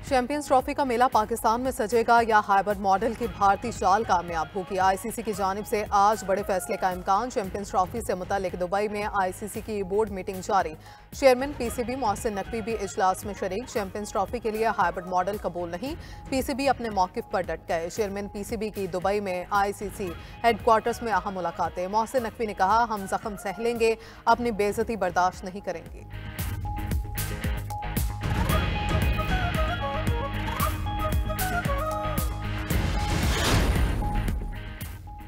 Champions trophy का मेला पाकिस्तान में सजेगा या हाइब्रिड मॉडल की भारतीय चाल कामयाब होगी। आईसीसी की जानिब से आज बड़े फैसले का इम्कान। चैंपियंस ट्रॉफी से मुतालिक दुबई में आईसीसी की बोर्ड मीटिंग जारी। चेयरमैन पीसीबी मोहसिन नकवी भी इजलास में शरीक। चैंपियंस ट्रॉफी के लिए हाइब्रिड मॉडल कबूल नहीं, पीसीबी अपने मौकिफ पर डट गए। चेयरमैन पीसीबी की दुबई में आईसीसी हेडक्वार्टर्स में अहम मुलाकातें। मोहसिन नकवी ने कहा, हम जख्म सह लेंगे, अपनी बेइज्जती बर्दाश्त नहीं करेंगे।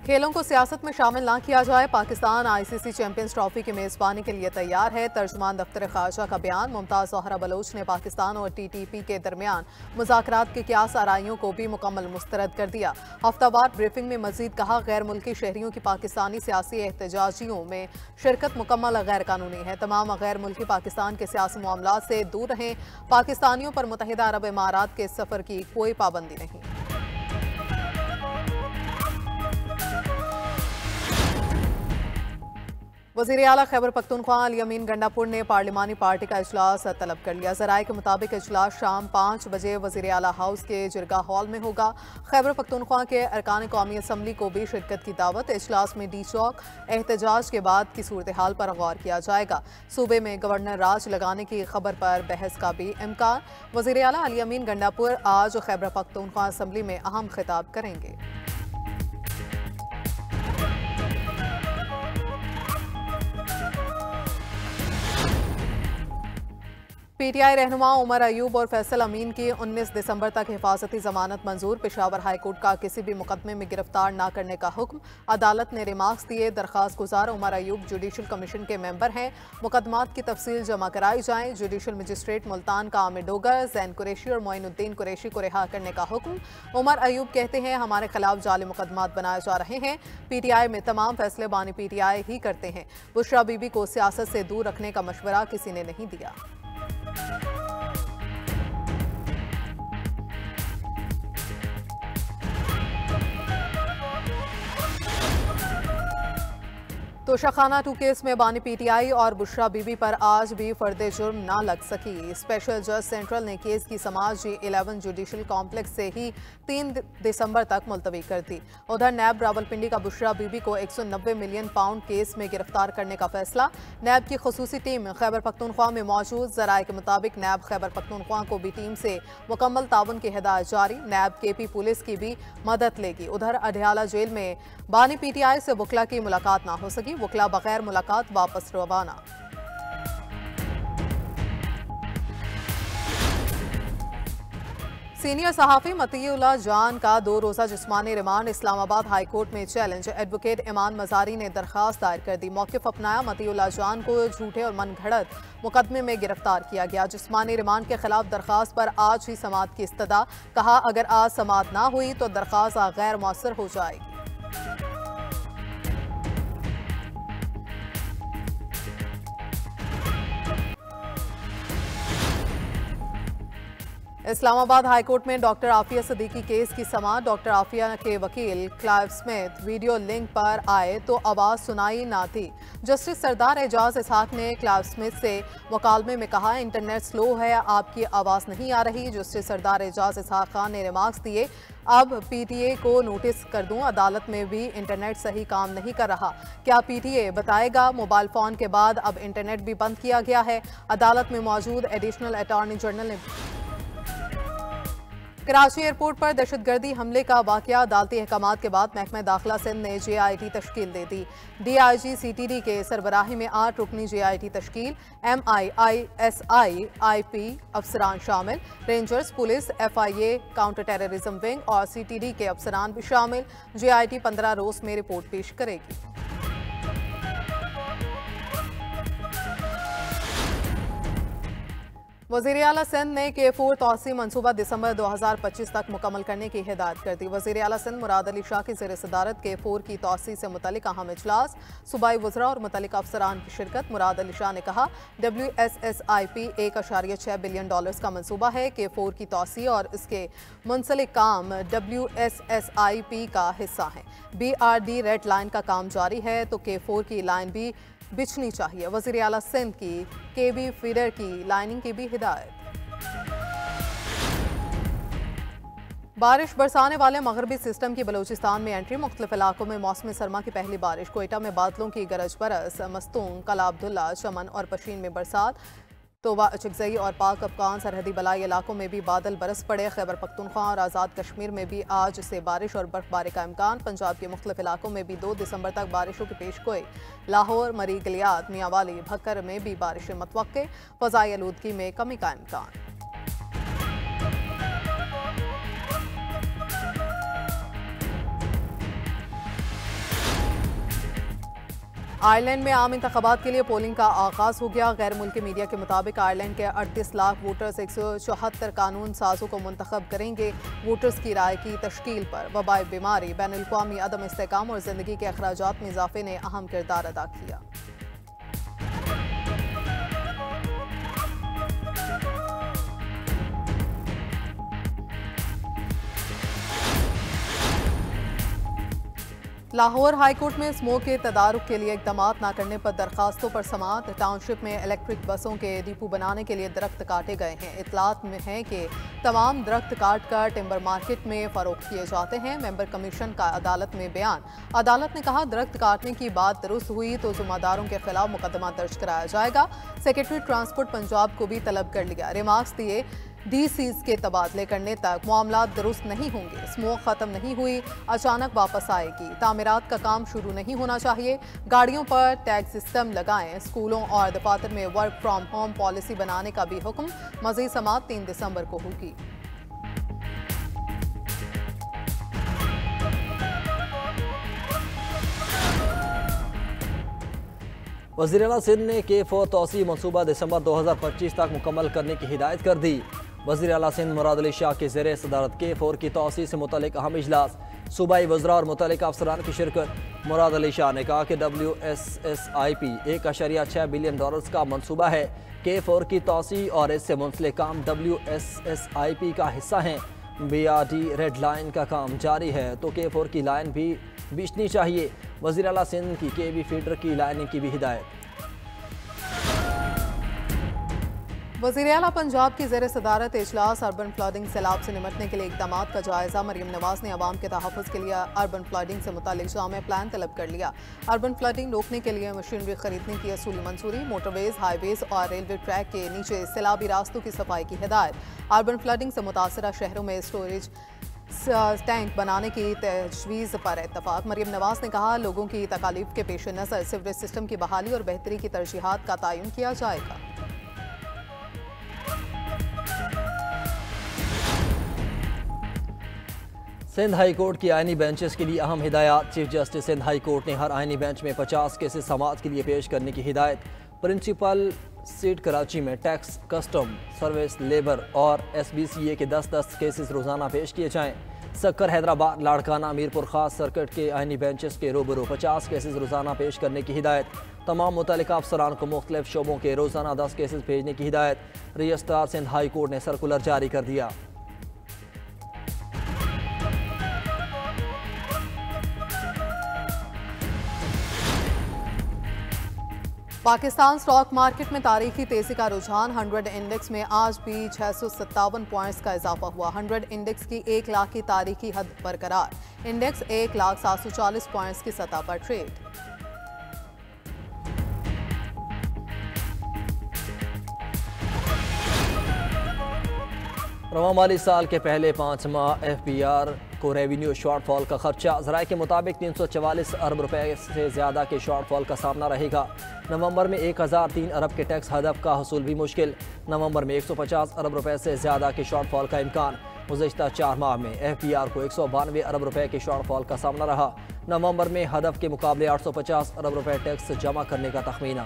खेलों को सियासत में शामिल ना किया जाए, पाकिस्तान आईसीसी चैंपियंस ट्रॉफी की मेजबानी के लिए तैयार है। तर्जुमान दफ्तर खारजा का बयान। मुमताज ज़हरा बलोच ने पाकिस्तान और टीटीपी के दरमियान मुज़ाकरात की क्यास आराइयों को भी मुकम्मल मुस्तरद कर दिया। हफ्तावार ब्रीफिंग में मजीद कहा, गैर मुल्की शहरियों की पाकिस्तानी सियासी एहतजाजियों में शिरकत मुकम्मल गैर कानूनी है। तमाम गैर मुल्की पाकिस्तान के सियासी मामलात से दूर रहें। पाकिस्तानियों पर मुत्तहिदा अरब इमारात के सफ़र की कोई पाबंदी नहीं। वज़ीर आला खैबर पख्तूनख्वा अली अमीन गंडापुर ने पार्लिमानी पार्टी का इजलास तलब कर लिया। ज़राए के मुताबिक इजलास शाम 5 बजे वज़ीर आला हाउस के जिरगा हॉल में होगा। खैबर पख्तूनख्वा के अरकान कौमी असम्बली को भी शिरकत की दावत। इजलास में डी चौक एहतजाज के बाद की सूरत हाल पर गौर किया जाएगा। सूबे में गवर्नर राज लगाने की खबर पर बहस का भी इम्कान। वज़ीर आला अली अमीन गंडापुर आज खैबर पख्तूनख्वा असम्बली में अहम खिताब करेंगे। पीटीआई रहनुमा उमर अयूब और फैसल अमीन की 19 दिसंबर तक हिफाजती जमानत मंजूर। पेशावर हाईकोर्ट का किसी भी मुकदमे में गिरफ्तार न करने का हुक्म। अदालत ने रिमार्क्स दिए। दरखास्त गुजार उमर अयूब जुडिशल कमीशन के मेंबर हैं। मुकदमात की तफसील जमा कराई जाए। जुडिशल मजिस्ट्रेट मुल्तान का आमिर डोगर, जैन कुरैशी और मोइनुद्दीन कुरैशी को रिहा करने का हुक्म। उमर अयूब कहते हैं, हमारे खिलाफ जाली मुकदमात बनाए जा रहे हैं। पीटीआई में तमाम फैसले बानी पीटीआई ही करते हैं। बुशरा बीबी को सियासत से दूर रखने का मशवरा किसी ने नहीं दिया। तोशाखाना 2 केस में बानी पीटीआई और बुशरा बीबी पर आज भी फर्द जुर्म ना लग सकी। स्पेशल जज सेंट्रल ने केस की समाज G11 जुडिशल कॉम्प्लेक्स से ही 3 दिसंबर तक मुलतवी कर दी। उधर नैब रावलपिंडी का बुशरा बीबी को 190 मिलियन पाउंड केस में गिरफ्तार करने का फैसला। नैब की खुसूसी टीम खैबर पख्तूनख्वा में मौजूद। जराए के मुताबिक नैब खैबर पख्तूनख्वा को भी टीम से मुकम्मल ताउन की हिदायत जारी। नैब केपी पुलिस की भी मदद लेगी। उधर अडयाला जेल में बानी पीटीआई से वकला की मुलाकात ना हो सकी। वकला बगैर मुलाकात वापस रवाना। सीनियर सहाफ़ी मतीउल्लाह जान का 2 रोज़ा जिस्मानी रिमांड। इस्लामाबाद हाई कोर्ट में चैलेंज। एडवोकेट इमान मजारी ने दरखास्त दायर कर दी। मौक़िफ़ अपनाया। मतीउल्लाह जान को झूठे और मनगढ़ंत मुकदमे में गिरफ्तार किया गया। जिस्मानी रिमांड के खिलाफ दरखास्त पर आज ही समाअत की इस्तदा। कहा, अगर आज समाअत ना हुई तो दरखास्त गैर मौसर हो जाएगी। इस्लामाबाद हाईकोर्ट में डॉक्टर आफिया सदीकी केस की समाअत। डॉक्टर आफिया के वकील क्लाइव स्मिथ वीडियो लिंक पर आए तो आवाज़ सुनाई ना थी। जस्टिस सरदार एजाज इसहाक ने क्लाइव स्मिथ से मुकालमे में कहा, इंटरनेट स्लो है, आपकी आवाज़ नहीं आ रही। जस्टिस सरदार एजाज इसहाक खान ने रिमार्क्स दिए, अब पीटीए को नोटिस कर दूं, अदालत में भी इंटरनेट सही काम नहीं कर रहा। क्या पीटीए बताएगा? मोबाइल फ़ोन के बाद अब इंटरनेट भी बंद किया गया है। अदालत में मौजूद एडिशनल अटॉर्नी जनरल ने कराची एयरपोर्ट पर दहशतगर्दी हमले का वाकया। अदालती अहकामात के बाद महकमा दाखिला सिंध ने JIT तश्कील दे दी। DIG CTD के सरबराही में 8 रुकनी JIT तश्कील। MI, ISI, IP अफसरान शामिल। Rangers, police, FIA, counter terrorism wing और CTD के अफसरान भी शामिल। JIT 15 रोज़ में रिपोर्ट पेश करेगी। वज़ीर आला सिंध ने K4 तौसी मनसूबा दिसंबर 2025 तक मुकम्मल करने की हिदायत कर दी। वज़ीर आला सिंध मुराद अली शाह की ज़ेर सदारत K4 की तौसी से मुतल्लिक अहम इजलास। सूबाई वज़रा और मुतल्लिक अफसरान की शिरकत। मुराद अली शाह ने कहा, WSSIP $1.6 बिलियन का मनसूबा है। K4 की तौसी और इसके मुंसलिक काम WSSIP का हिस्सा है। BRD रेड लाइन का काम जारी है तो K4 की लाइन भी बिछनी चाहिए। वज़ीर आला सिंध की KB फीडर की लाइनिंग की भी हिदायत। बारिश बरसाने वाले मगरबी सिस्टम की बलूचिस्तान में एंट्री। मुख्तलिफ इलाकों में मौसमी सरमा की पहली बारिश। कोयटा में बादलों की गरज बरस। मस्तूंग, कला अब्दुल्ला, चमन और पशीन में बरसात। तोबा, चिकजई और पाक अफगान सरहदी बलाई इलाकों में भी बादल बरस पड़े। खैबर पख्तूनख्वा और आज़ाद कश्मीर में भी आज से बारिश और बर्फबारी का इम्कान। पंजाब के मुख्तलिफ इलाकों में भी 2 दिसंबर तक बारिशों की पेशगोई। लाहौर, मरी, गलियात, मियांवाली, भक्कर में भी बारिशें मुतवक्के। फ़ज़ाई आलूदगी में कमी का इम्कान। आयरलैंड में आम इंतखाबात के लिए पोलिंग का आगाज हो गया। गैर मुल्की मीडिया के मुताबिक आयरलैंड के 38 लाख वोटर्स 174 कानून साजों को मुंतखब करेंगे। वोटर्स की राय की तश्कील पर वबाई बीमारी, बैनुल-अक़वामी अदम इस्तेहकाम और जिंदगी के अखराजात में इजाफे ने अहम किरदार अदा किया। लाहौर हाईकोर्ट में स्मोक के तदारुक के लिए इकदाम न करने पर दरखास्तों पर समाअत। टाउनशिप में इलेक्ट्रिक बसों के डिपो बनाने के लिए दरख्त काटे गए हैं। इतलात में है कि तमाम दरख्त काट कर टिम्बर मार्केट में फरोख्त किए जाते हैं। मेंबर कमीशन का अदालत में बयान। अदालत ने कहा, दरख्त काटने की बात दुरुस्त हुई तो जुम्मेदारों के खिलाफ मुकदमा दर्ज कराया जाएगा। सेक्रेटरी ट्रांसपोर्ट पंजाब को भी तलब कर लिया। रिमार्क्स दिए, DCs के तबादले करने तक मामला दुरुस्त नहीं होंगे। स्मोक खत्म नहीं हुई, अचानक वापस आएगी। तामीरात का काम शुरू नहीं होना चाहिए। गाड़ियों पर टैग सिस्टम लगाएं। स्कूलों और दफातर में वर्क फ्रॉम होम पॉलिसी बनाने का भी हुक्म। मज़ीद समाअत 3 दिसंबर को होगी। वज़ीर आला सिंध ने K4 तोसी मनसूबा दिसंबर 2025 तक मुकम्मल करने की हिदायत कर दी। वज़ीर आला सिंध मुराद अली शाह के ज़ेरे सदारत K4 की तोसी से मुतल्लिक़ अहम इजलास। सूबाई वज़रा और मुतल्लिक़ अफसरान की शिरकत। मुराद अली शाह ने कहा कि WSSIP $1.6 बिलियन का मनसूबा है। K4 की तोसी और इससे मुंसलिक काम WSSIP का हिस्सा हैं। BRT रेड लाइन का काम जारी है तो K4 की लाइन भी बिछनी चाहिए। वज़ीर आला सिंध की KB फीडर की लाइनिंग की भी हिदायत। वज़ीर आला पंजाब की ज़ेर सदारत इजलास। अर्बन फ्लडिंग सैलाब से निमटने के लिए इक़दाम का जायज़ा। मरीम नवाज़ ने अवाम के तहफ़्फ़ुज़ के लिए अर्बन फ्लडिंग से मुताल्लिक़ जामे प्लान तलब कर लिया। अर्बन फ्लडिंग रोकने के लिए मशीनरी खरीदने की असूली मंजूरी। मोटरवेज़, हाईवेज़ और रेलवे ट्रैक के नीचे सैलाबी रास्तों की सफाई की हिदायत। अर्बन फ्लडिंग से मुतासरा शहरों में स्टोरेज टैंक बनाने की तजवीज़ पर इत्तफाक। मरीम नवाज़ ने कहा, लोगों की तकालीफ के पेश नज़र सीवरेज सिस्टम की बहाली और बेहतरी की तरजीहात का तयन किया जाएगा। सिंध हाई कोर्ट की आइनी बेंचेस के लिए अहम हिदायत। Chief justice Sindh high court ने हर आइनी बेंच में 50 केसेस समाअत के लिए पेश करने की हिदायत। प्रिंसिपल सीट कराची में टैक्स, कस्टम, सर्विस, लेबर और SBCA के 10-10 केसेस रोजाना पेश किए जाएँ। सक्कर, हैदराबाद, लाड़काना, मीरपुर खास सर्किट के आइनी बेंचेस के रूबरू 50 केसेस रोजाना पेश करने की हिदायत। तमाम मुतल्लिका अफसरान को मुख्तलिफ शोबों के रोजाना 10 केसेस भेजने की हिदायत। रजिस्ट्रार सिंध हाई कोर्ट ने सर्कुलर जारी कर दिया। पाकिस्तान स्टॉक मार्केट में तारीखी तेजी का रुझान। 100 इंडेक्स में आज भी 657 पॉइंट्स का इजाफा हुआ। 100 इंडेक्स की 1 लाख की तारीखी हद बरकरार। इंडेक्स 1,740 पॉइंट्स की सतह पर ट्रेड। रवां माली साल के पहले 5 माह FBR को रेवेन्यू शॉर्टफॉल का खर्चा ज़राए के मुताबिक 344 अरब रुपए से ज़्यादा के शॉर्टफॉल का सामना रहेगा। नवंबर में 1003 अरब के टैक्स हदफ का हसूल भी मुश्किल। नवंबर में 150 अरब रुपए से ज़्यादा के शॉर्टफॉल का इम्कान। गुज़श्ता 4 माह में FBR को 192 अरब रुपए के शॉर्टफॉल का सामना रहा। नवंबर में हदफ के मुकाबले 850 अरब रुपए टैक्स जमा करने का तखमीना।